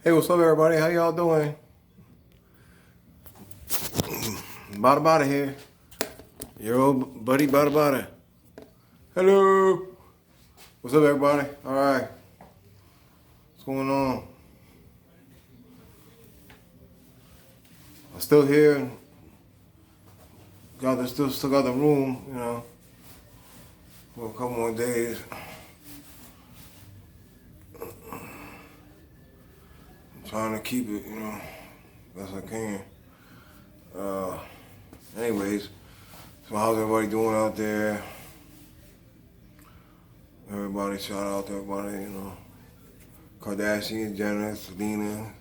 Hey, what's up, everybody? How y'all doing? Bada Bada here. Your old buddy Bada Bada. Hello. What's up, everybody? All right. What's going on? I'm still here. Still got the room, for a couple more days. I'm trying to keep it, best I can. Uh, anyways, so how's everybody doing out there? Everybody, shout out to everybody, Kardashian, Jenner, Selena,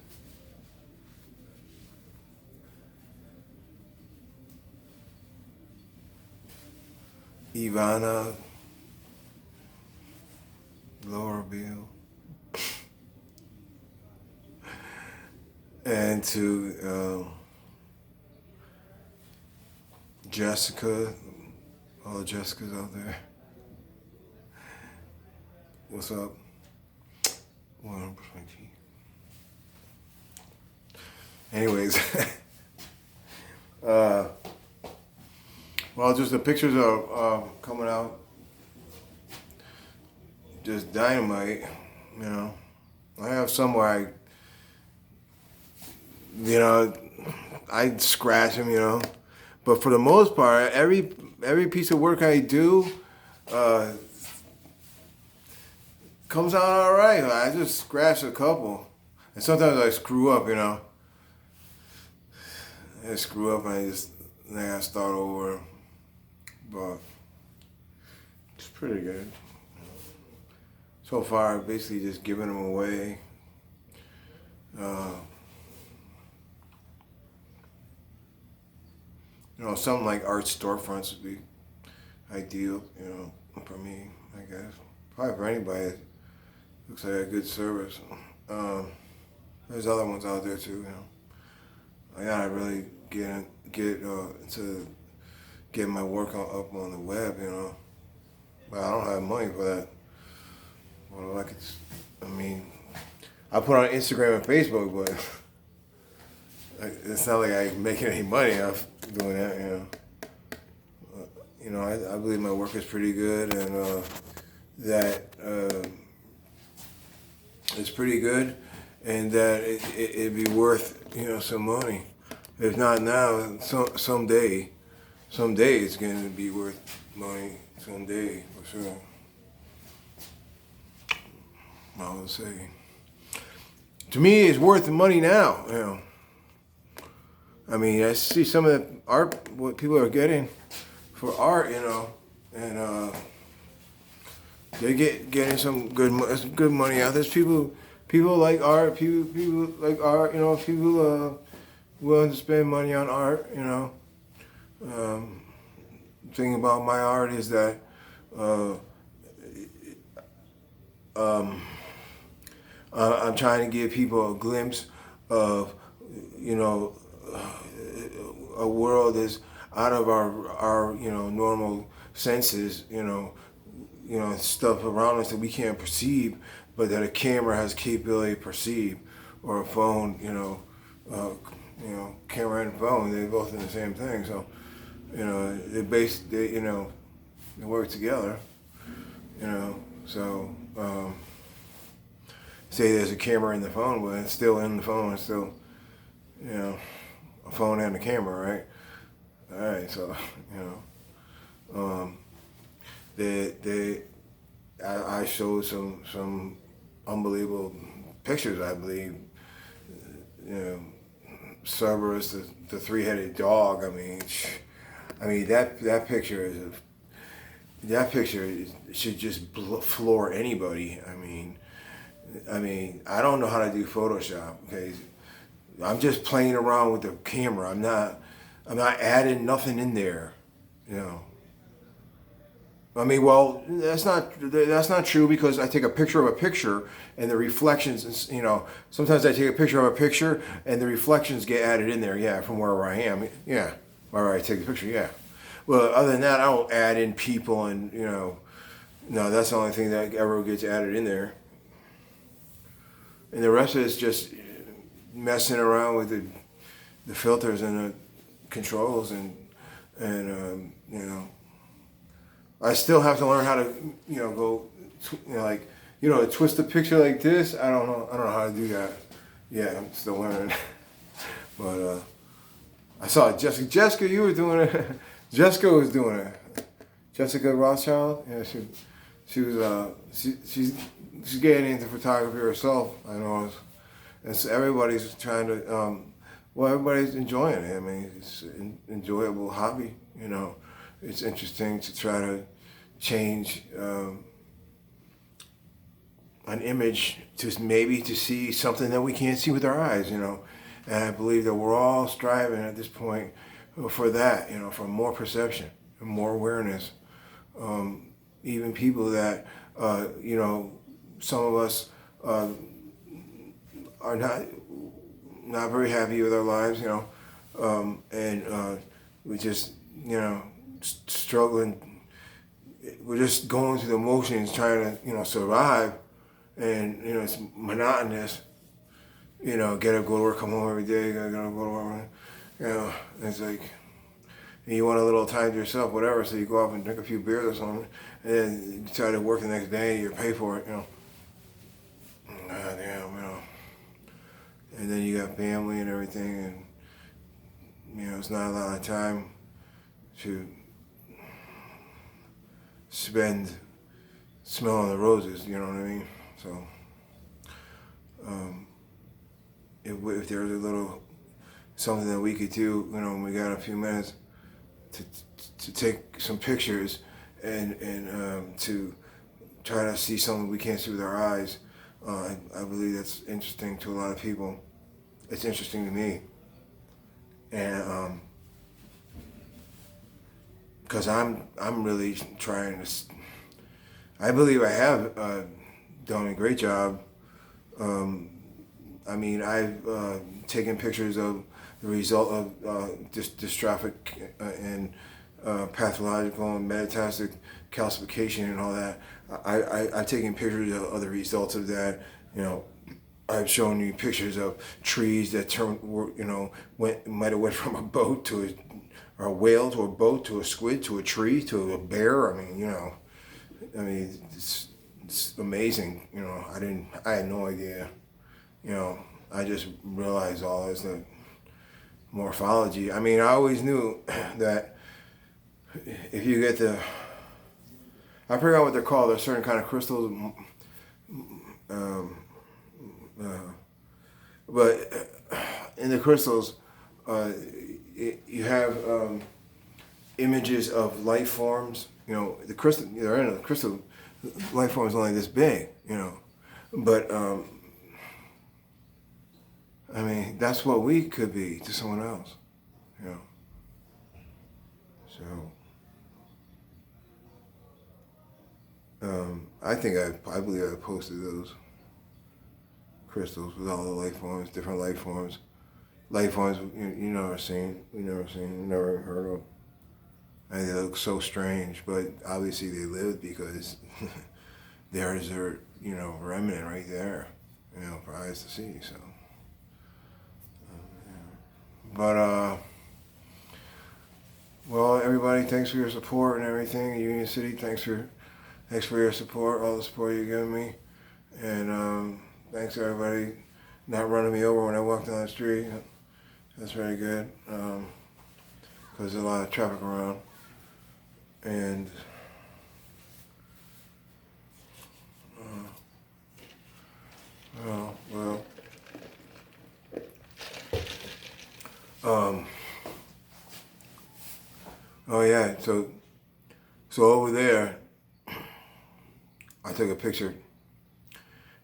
Ivana, Laura Bill, and to Jessica, all the Jessicas out there. What's up? 100%. Anyways, well, just the pictures are coming out. Just dynamite, I have some where I scratch them, but for the most part, every piece of work I do comes out all right. I just scratch a couple, and sometimes I screw up, I screw up and then I start over, but it's pretty good. So far, basically just giving them away. Something like art storefronts would be ideal, for me, I guess. Probably for anybody. It looks like a good service. There's other ones out there too, I gotta really get into getting my work up on the web, But I don't have money for that. Well, I put on Instagram and Facebook, but it's not like I'm making any money off doing that, I believe my work is pretty good, and that it's pretty good, and that it'd be worth, some money. If not now, someday it's going to be worth money. Someday, for sure. I would say. To me, it's worth the money now, I see some of the art, what people are getting for art, and they're getting some good money out. There's people like art. People like art. People willing to spend money on art. Thing about my art is that I'm trying to give people a glimpse of a world that's out of our normal senses. Stuff around us that we can't perceive, but that a camera has capability to perceive, or a phone, camera and phone, they're both in the same thing. So, they work together, So, say there's a camera in the phone, but it's still in the phone. It's still, a phone and a camera, right? All right, so, I showed some unbelievable pictures. I believe, Cerberus, the three-headed dog. That picture should just floor anybody. I don't know how to do Photoshop. Okay, I'm just playing around with the camera. I'm not adding nothing in there. Well, that's not true, because I take a picture of a picture and the reflections, sometimes I take a picture of a picture and the reflections get added in there, from wherever I am, wherever I take the picture, Well, other than that, I don't add in people and, no, that's the only thing that ever gets added in there. And the rest of it's just, messing around with the filters and the controls, and you know, I still have to learn how to, you know, go, like, you know, twist a picture like this. I don't know how to do that. Yeah, I'm still learning. But I saw Jessica, you were doing it. Jessica was doing it. Jessica Rothschild. Yeah, she was she's getting into photography herself. I know, and so everybody's trying to. Well, everybody's enjoying it. I mean, it's an enjoyable hobby. You know, it's interesting to try to change an image to maybe to see something that we can't see with our eyes. You know, and I believe that we're all striving at this point for that. You know, for more perception and more awareness. Even people that you know, some of us are not very happy with our lives, you know, and we just, you know, struggling. We're just going through the motions, trying to, you know, survive, and you know, it's monotonous. You know, get up, go to work, come home every day, gotta go to work. You know, it's like you want a little time to yourself, whatever. So you go off and drink a few beers or something, and then you try to work the next day. You pay for it, you know. God damn, you know. And then you got family and everything, and you know, it's not a lot of time to spend smelling the roses. You know what I mean? So, if there's a little something that we could do, you know, when we got a few minutes to take some pictures and to try to see something we can't see with our eyes, I believe that's interesting to a lot of people. It's interesting to me, and because I'm really trying to. I believe I have done a great job. I mean, I've taken pictures of the result of dystrophic and pathological and metastatic calcification and all that. I've taken pictures of the results of that. You know, I've shown you pictures of trees that might have went from a boat to a whale to a boat to a squid to a tree to a bear. I mean, you know, it's amazing. You know, I had no idea. You know, I just realized all this, the morphology. I mean, I always knew that if you get I forgot what they're called. There's certain kind of crystals. But in the crystals, you have images of life forms. You know, the crystal life form is only this big. You know, but I mean, that's what we could be to someone else. You know, so. I believe I posted those crystals with all the life forms, different life forms you never seen, never heard of. And they look so strange, but obviously they lived because there's their, you know, remnant right there, you know, for eyes to see. So, yeah. But well, everybody, thanks for your support and everything. Union City, thanks for your support, all the support you're giving me. And thanks to everybody not running me over when I walk down the street. That's very good, because there's a lot of traffic around. And oh yeah, so over there, I took a picture,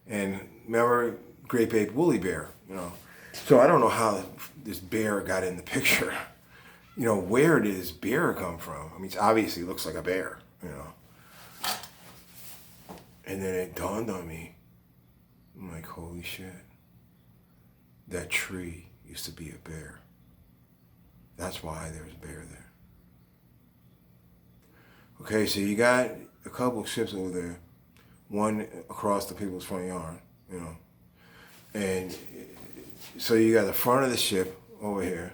and remember Great Ape Woolly Bear, you know. So I don't know how this bear got in the picture. You know, where did this bear come from? I mean, it obviously looks like a bear, you know. And then it dawned on me. I'm like, holy shit. That tree used to be a bear. That's why there's a bear there. Okay, so you got a couple of ships over there. One across the people's front yard, you know. And So you got the front of the ship over here.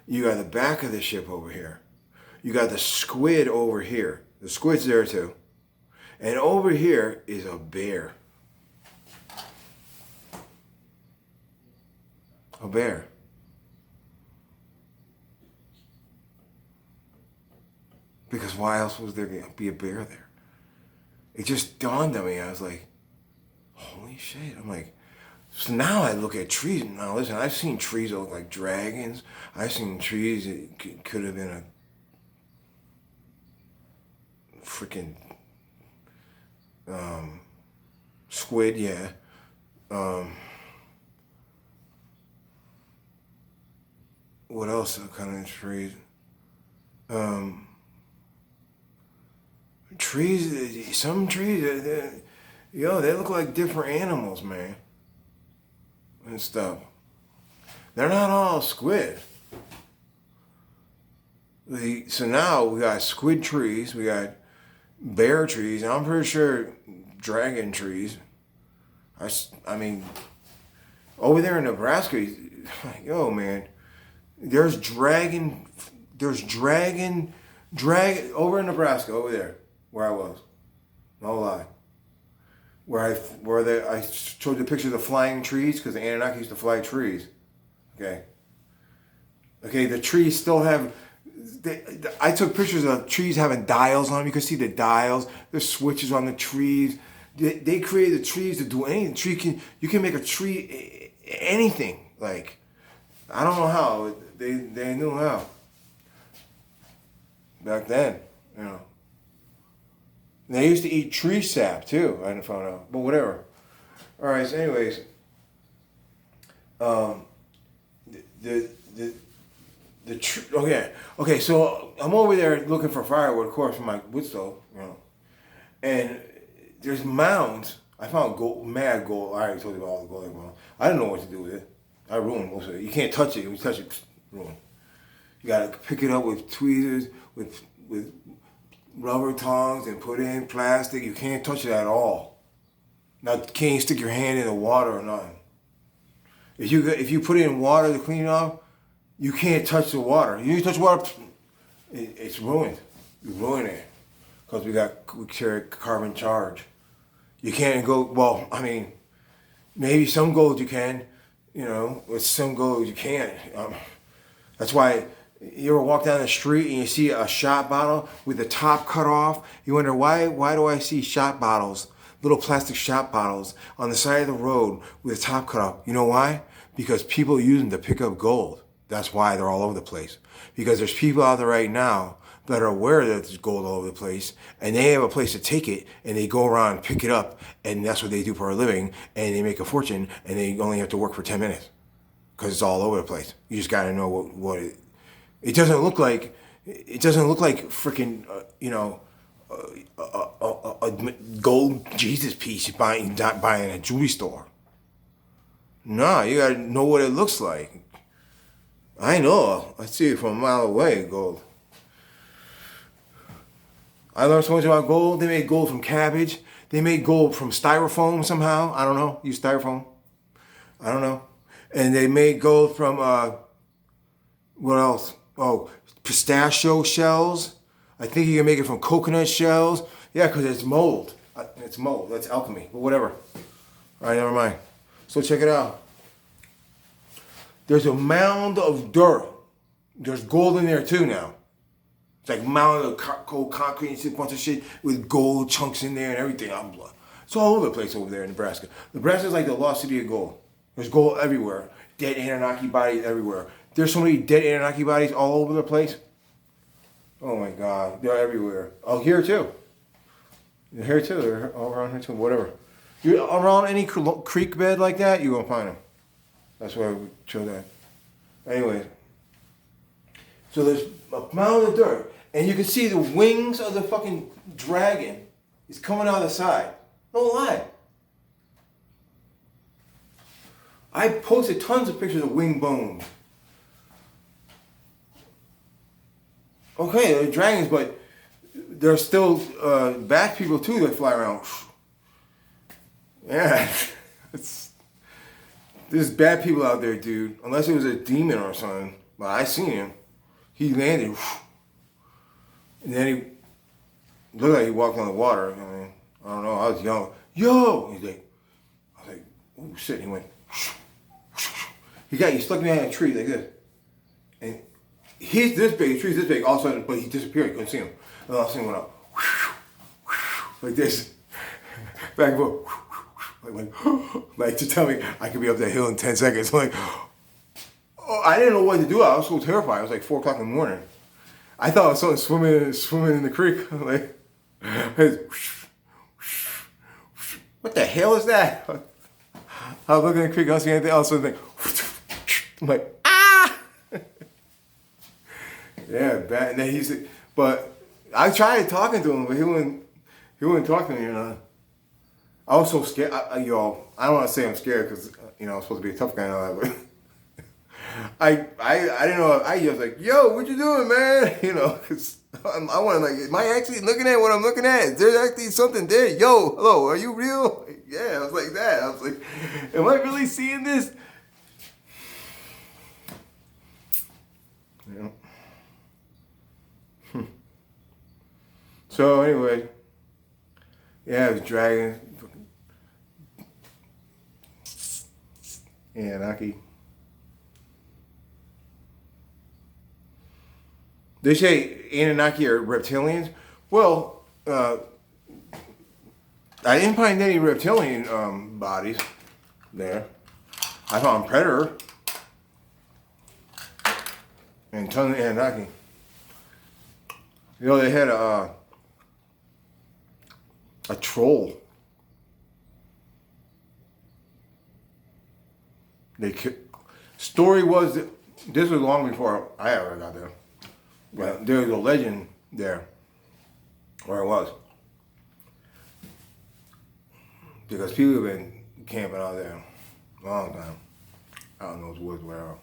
You got the back of the ship over here. You got the squid over here. The squid's there too. And over here is a bear. A bear. Because why else was there going to be a bear there? It just dawned on me. I was like, holy shit. I'm like, so now I look at trees. Now listen, I've seen trees that look like dragons. I've seen trees that could have been a freaking squid, yeah. What else kind of trees? Trees, some trees, they look like different animals, man. And stuff. They're not all squid. So now we got squid trees, we got bear trees, and I'm pretty sure dragon trees. I mean, over there in Nebraska, yo man, there's dragon over in Nebraska, over there, where I was. No lie. I showed the picture of the flying trees, because the Anunnaki used to fly trees. Okay, the trees still have, I took pictures of trees having dials on them. You can see the dials, there's switches on the trees. They created trees to do anything. You can make a tree anything. Like, I don't know how. They knew how. Back then, you know. And they used to eat tree sap too. I didn't find out, but whatever. All right. So, anyways, okay. So I'm over there looking for firewood, of course, for my wood stove, you know. And there's mounds. I found gold, mad gold. I already told you about all the gold I found. I didn't know what to do with it. I ruined most of it. You can't touch it. When you touch it, ruined. You gotta pick it up with tweezers, with rubber tongs, and put it in plastic. You can't touch it at all. Now, can't you stick your hand in the water or nothing? If you put it in water to clean it off, you can't touch the water. You touch water, it's ruined. You ruin it, because we carry carbon charge. You can't go. Well, I mean, maybe some gold you can, you know. With some gold you can't. That's why. You ever walk down the street and you see a shot bottle with the top cut off? You wonder, why do I see shot bottles, little plastic shot bottles on the side of the road with the top cut off? You know why? Because people use them to pick up gold. That's why they're all over the place. Because there's people out there right now that are aware that there's gold all over the place, and they have a place to take it, and they go around and pick it up, and that's what they do for a living, and they make a fortune, and they only have to work for 10 minutes. Because it's all over the place. You just got to know what it doesn't look like freaking, a gold Jesus piece you're buying at a jewelry store. Nah, you gotta know what it looks like. I know. I see it from a mile away, gold. I learned so much about gold. They made gold from cabbage. They made gold from styrofoam somehow. I don't know. Use styrofoam. I don't know. And they made gold from, what else? Oh, pistachio shells. I think you can make it from coconut shells. Yeah, because it's mold. It's mold. That's alchemy. But whatever. All right, never mind. So check it out. There's a mound of dirt. There's gold in there too now. It's like a mound of cold concrete and a bunch of shit with gold chunks in there and everything. It's all over the place over there in Nebraska. Nebraska's like the lost city of gold. There's gold everywhere. Dead Anunnaki bodies everywhere. There's so many dead Anunnaki bodies all over the place. Oh my God, they're everywhere. Oh, here too. They're here too. They're all around here too. Whatever. You're around any creek bed like that, you're gonna find them. That's why we show that. Anyway, so there's a mound of dirt, and you can see the wings of the fucking dragon is coming out the side. Don't lie. I posted tons of pictures of wing bones. Okay, they're dragons, but there's still bat people too that fly around. Yeah, There's bad people out there, dude. Unless it was a demon or something. But I seen him. He landed. And then he looked like he walked on the water. I mean, I don't know. I was young. Yo! He's like, I was like, oh shit. He went. He stuck me on a tree like this. And he's this big, the tree's this big, all of a sudden, but he disappeared. You couldn't see him. And all of a sudden he went up. Like this. Back and forth. Like to tell me I could be up that hill in 10 seconds. Like, oh, I didn't know what to do. I was so terrified. It was like 4 o'clock in the morning. I thought it was something swimming in the creek. Like, what the hell is that? I was looking in the creek, I don't see anything else. So I'm like, ah! Yeah, bad. And then but I tried talking to him, but he wouldn't talk to me, you know. I was so scared. I don't want to say I'm scared because, you know, I'm supposed to be a tough guy and all that, but I didn't know. I was like, yo, what you doing, man? You know, because I want to, like, am I actually looking at what I'm looking at? Is there actually something there? Yo, hello, are you real? Yeah, I was like that. I was like, am I really seeing this? Yeah. So anyway, yeah, it was dragging. Anunnaki. They say Anunnaki are reptilians. Well, I didn't find any reptilian bodies there. I found Predator and tons of Anunnaki. You know, they had a troll. Story was that this was long before I ever got there. But there was a legend there where it was. Because people have been camping out there a long time. I don't know those woods where.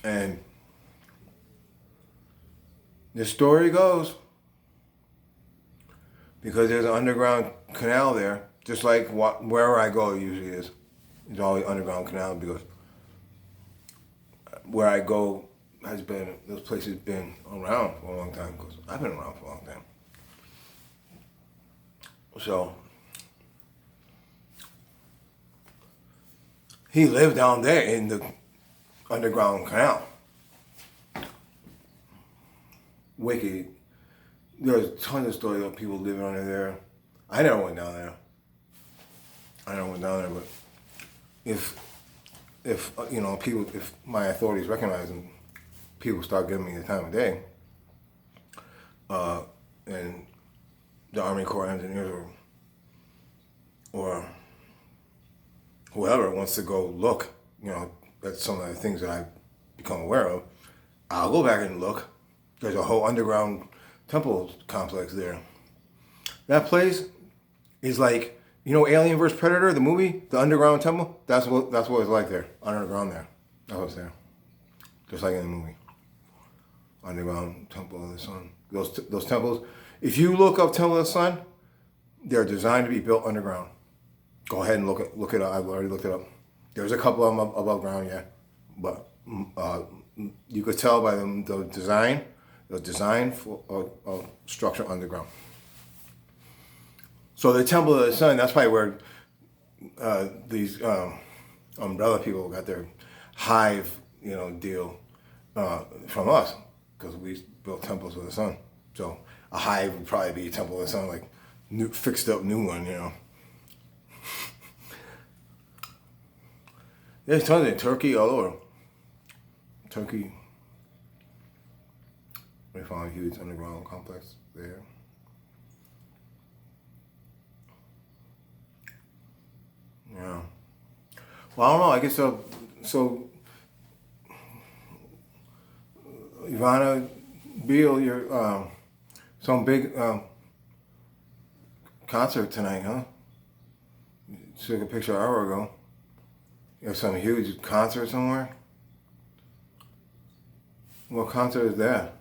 And the story goes, because there's an underground canal there, just like wherever I go it usually is. There's always underground canal because where I go those places been around for a long time because I've been around for a long time. So he lived down there in the underground canal. Wicked. There's tons of stories of people living under there. I never went down there. But if you know, people, if my authorities recognize them, people start giving me the time of day, and the Army Corps of Engineers or whoever wants to go look, you know, that's some of the things that I've become aware of. I'll go back and look. There's a whole underground temple complex there. That place is like, you know, Alien vs. Predator, the movie, the underground temple. That's what it's like there, underground there. That's what's there, just like in the movie. Underground Temple of the Sun. Those temples. If you look up Temple of the Sun, they're designed to be built underground. Go ahead and look it up. I've already looked it up. There's a couple of them above ground, yeah, but you could tell by the design. The design for a structure underground. So the Temple of the Sun, that's probably where these umbrella people got their hive, you know, deal from us, because we built temples of the sun. So a hive would probably be a Temple of the Sun, like fixed up new one, you know. There's tons in Turkey, all over. Turkey. We found a huge underground complex there. Yeah. Well, I don't know. I guess so. Ivana Beale, you're some big concert tonight, huh? You took a picture an hour ago. You have some huge concert somewhere. What concert is that?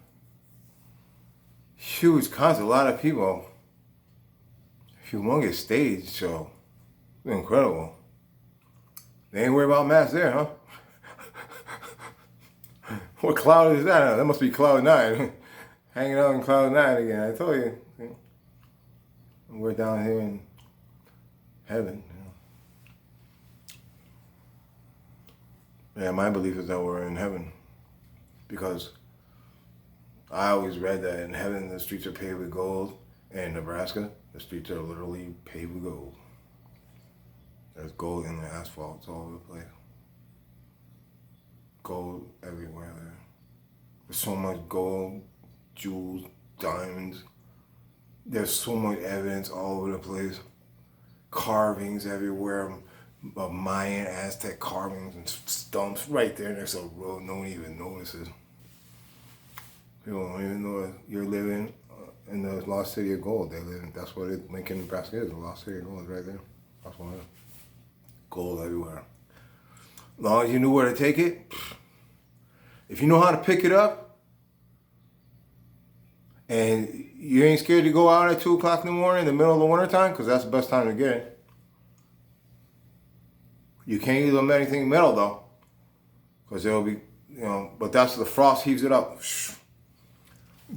Huge concert, a lot of people. Humongous stage show. Incredible. They ain't worried about mass there, huh? What cloud is that? That must be cloud 9. Hanging out in cloud 9 again. I told you. We're down here in heaven. Yeah, my belief is that we're in heaven. Because I always read that in heaven the streets are paved with gold. And in Nebraska, the streets are literally paved with gold. There's gold in the asphalt all over the place. Gold everywhere there. There's so much gold, jewels, diamonds. There's so much evidence all over the place. Carvings everywhere of Mayan, Aztec carvings and stumps right there next to the road. No one even notices. People don't even know that you're living in the lost city of gold. They live in, that's what Lincoln, Nebraska is. The lost city of gold is right there. That's what it is. Gold everywhere. As long as you knew where to take it, if you know how to pick it up, and you ain't scared to go out at 2 o'clock in the morning in the middle of the winter time, because that's the best time to get it. You can't use them anything metal though, because it'll be, but that's the frost heaves it up.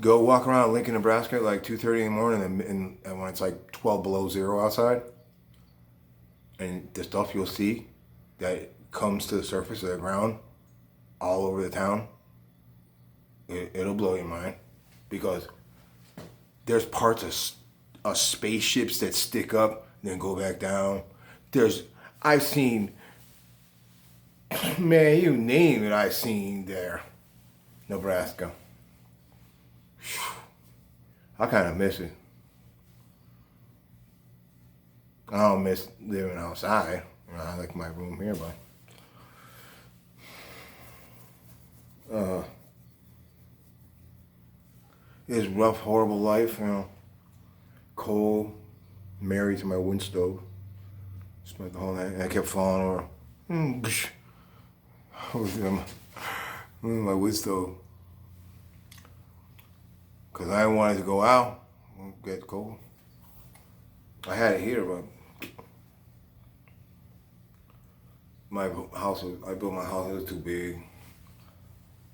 Go walk around Lincoln, Nebraska at like 2:30 in the morning, and when it's like 12 below zero outside, and the stuff you'll see that comes to the surface of the ground all over the town, it'll blow your mind, because there's parts of spaceships that stick up and then go back down. I've seen, man, you name it, I've seen there, Nebraska. I kind of miss it. I don't miss living outside. I like my room here, but it's rough, horrible life, cold, married to my wood stove. Spent the whole night, and I kept falling over. I was in my wood stove. Because I wanted to go out, get cold. I had a heater, but I built my house, it was too big.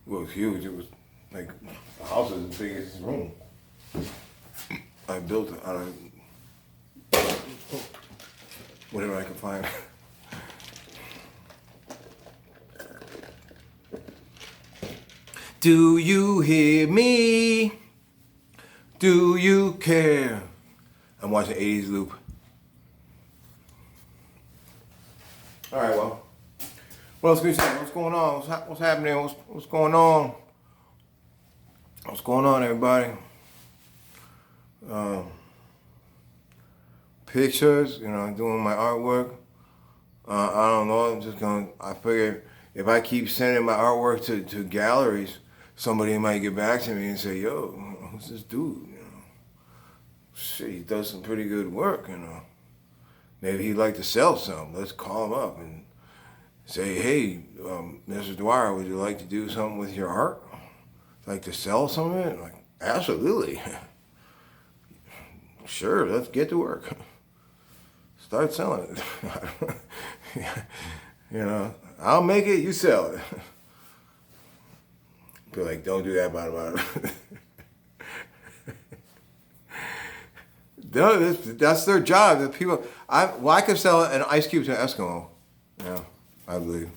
It was huge. It was like, the house was as big as this room. I built it out of whatever I could find. Do you hear me? Do you care? I'm watching 80s loop. All right, well, what else can we say? What's going on? What's happening? What's going on? What's going on, everybody? Pictures, doing my artwork. I don't know. I figure if I keep sending my artwork to galleries, somebody might get back to me and say, "Yo, who's this dude? Shit, he does some pretty good work. Maybe he'd like to sell some. Let's call him up and say, hey, Mr. Dwyer, would you like to do something with your art? Like to sell some of it?" Like, absolutely. Sure, let's get to work. Start selling it. I'll make it, you sell it. Be like, don't do that, about it. No, that's their job. The people, I could sell an ice cube to an Eskimo. Yeah, I believe.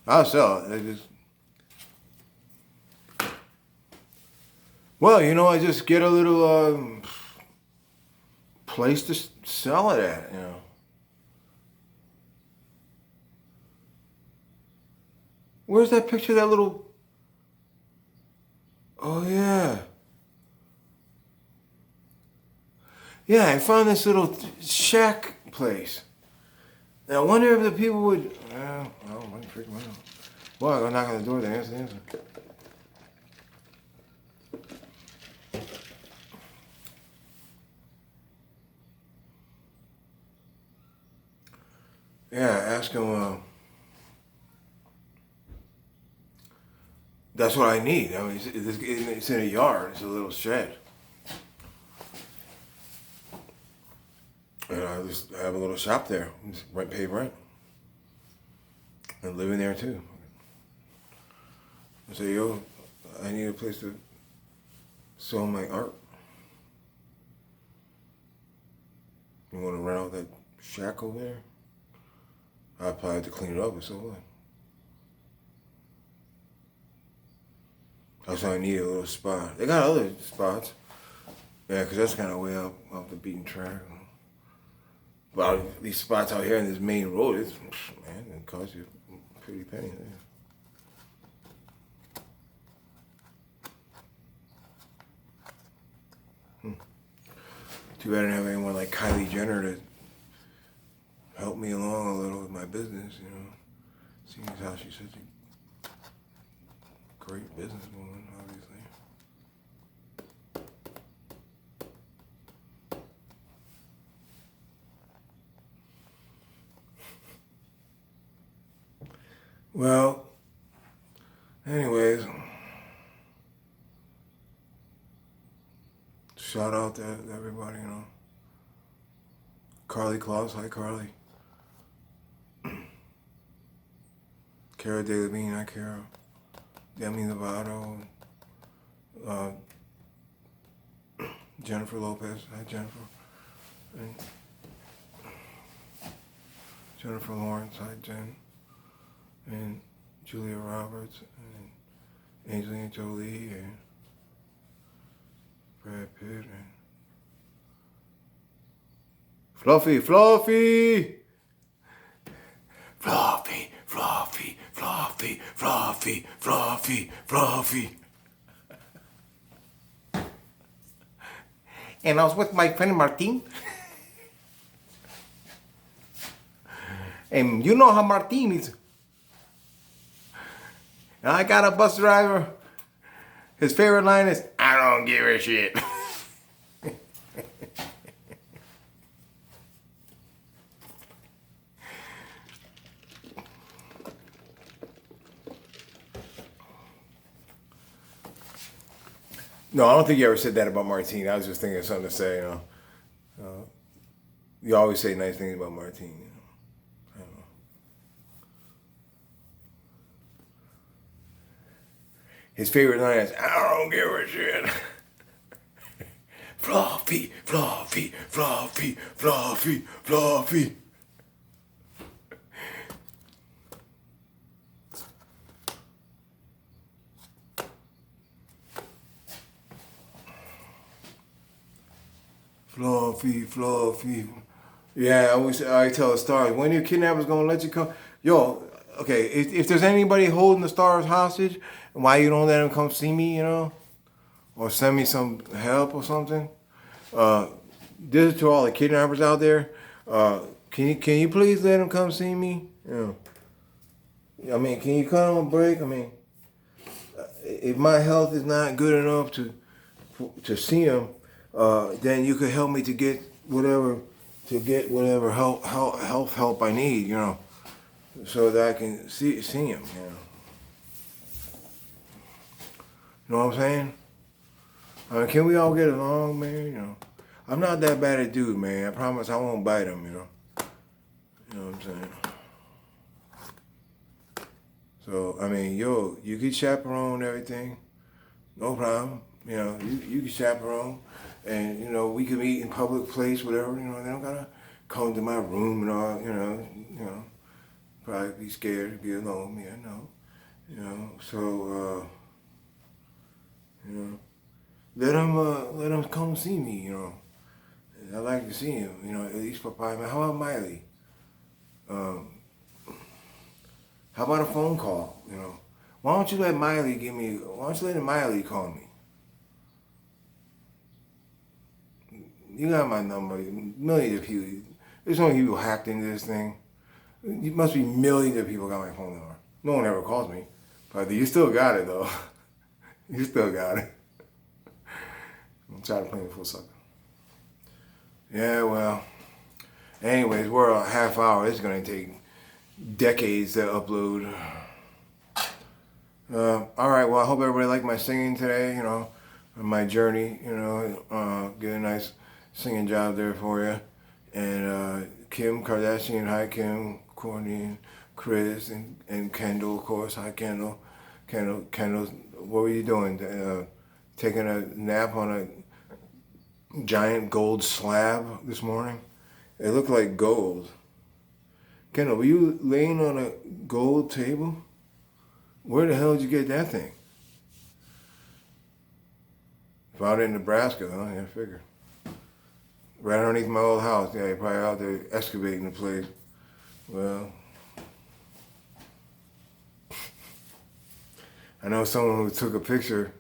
I'll sell it. I just get a little place to sell it at. Where's that picture of that little? Oh yeah. Yeah, I found this little shack place. And I wonder if the people would. I might freak them out. Well, I go knock on the door. They answer. Yeah, ask them. That's what I need. I mean, it's in a yard. It's a little shed. And I just have a little shop there. Just pay rent. and living there too. I say, yo, I need a place to sell my art. You want to rent out that shack over there? I'd probably have to clean it up or so what. Also, I need a little spot. They got other spots. Yeah, because that's kind of way off the beaten track. But these spots out here in this main road, man, it costs you a pretty penny. Yeah. Too bad I didn't have anyone like Kylie Jenner to help me along a little with my business, you know. Seeing as how she's such a great businesswoman, obviously. Well, anyways, shout out to everybody, you know. Carly Claus, hi Carly. Cara Delevingne, hi Cara. Demi Lovato. Jennifer Lopez, hi Jennifer. And Jennifer Lawrence, hi Jen. And Julia Roberts, and Angelina Jolie, and Brad Pitt, and Fluffy, Fluffy! Fluffy, Fluffy, Fluffy, Fluffy, Fluffy, Fluffy. And I was with my friend Martin. And you know how Martin is. And I got a bus driver. His favorite line is, I don't give a shit. No, I don't think you ever said that about Martine. I was just thinking of something to say, you know. You always say nice things about Martine, you know. I don't know. His favorite line is, I don't give a shit. Fluffy, Fluffy, Fluffy, Fluffy, Fluffy. Fluffy, Fluffy. Yeah, I tell the stars, when your kidnapper's gonna let you come? Yo, okay, if there's anybody holding the stars hostage, why you don't let them come see me, you know? Or send me some help or something? This is to all the kidnappers out there. Can you please let them come see me? You know, I mean, can you cut on a break? I mean, if my health is not good enough to see them, then you could help me to get whatever health help I need, you know, so that I can see him, you know. You know what I'm saying? Can we all get along, man? You know, I'm not that bad a dude, man. I promise I won't bite him, you know. You know what I'm saying? So, I mean, yo, you can chaperone everything. No problem. You know, you can chaperone. And, you know, we can meet in public place, whatever, you know. They don't gotta come to my room and all, you know. Probably be scared to be alone, yeah, no. You know, so, you know, let them come see me, you know. I like to see him, you know, at least for 5 minutes. How about Miley? How about a phone call, you know? Why don't you let Miley call me? You got my number. Millions of people. There's so many people hacked into this thing. It must be millions of people got my phone number. No one ever calls me. But you still got it, though. You still got it. I'm tired of playing the full sucker. Yeah, well. Anyways, we're a half hour. It's going to take decades to upload. All right, well, I hope everybody liked my singing today, you know, my journey, you know, get a nice singing job there for you. And Kim Kardashian, hi Kim, Chris and Kendall, of course. Hi, Kendall. Kendall, what were you doing? Taking a nap on a giant gold slab this morning? It looked like gold. Kendall, were you laying on a gold table? Where the hell did you get that thing? Found it in Nebraska, huh? Yeah, I figured. Right underneath my old house. Yeah, you're probably out there excavating the place. Well, I know someone who took a picture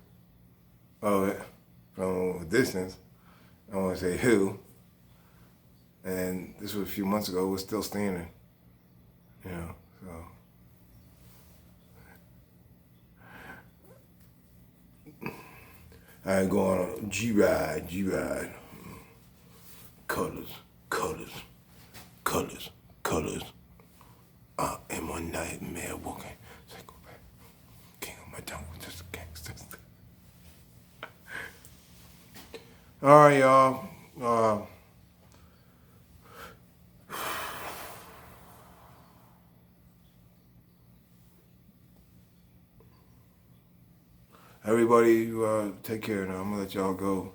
of it from a distance. I don't want to say who. And this was a few months ago. It was still standing. You know, so. I go on a G-Ride. Colors. I am a nightmare walking. Psychopath. King of my tongue, just a gangster. All right, y'all. Everybody, take care now. I'm gonna let y'all go.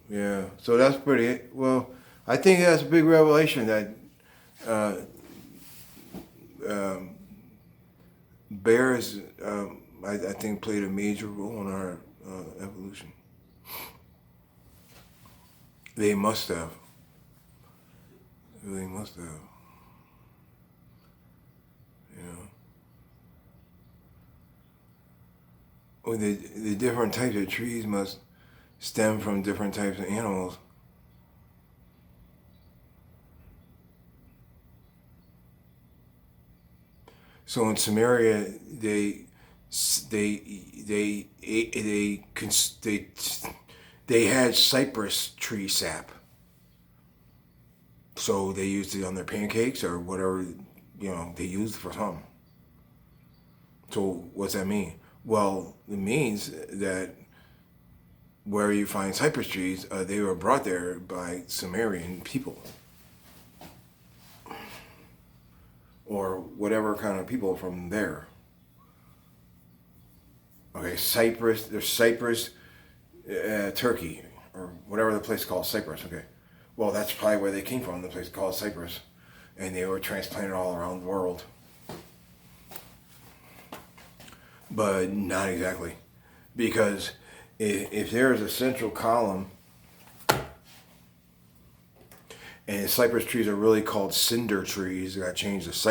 Yeah, so that's pretty. Well, I think that's a big revelation that bears, I think, played a major role in our evolution. They must have. They must have. You know. Well, the different types of trees must stem from different types of animals. So in Samaria, they had cypress tree sap. So they used it on their pancakes or whatever, they used for something. So what's that mean? Well, it means that where you find cypress trees, they were brought there by Sumerian people. Or whatever kind of people from there. Okay, Cyprus, there's Cyprus, Turkey, or whatever the place is called, Cyprus, okay. Well, that's probably where they came from, the place called Cyprus. And they were transplanted all around the world. But not exactly. Because if there is a central column, and cypress trees are really called cinder trees, they got changed to cypress.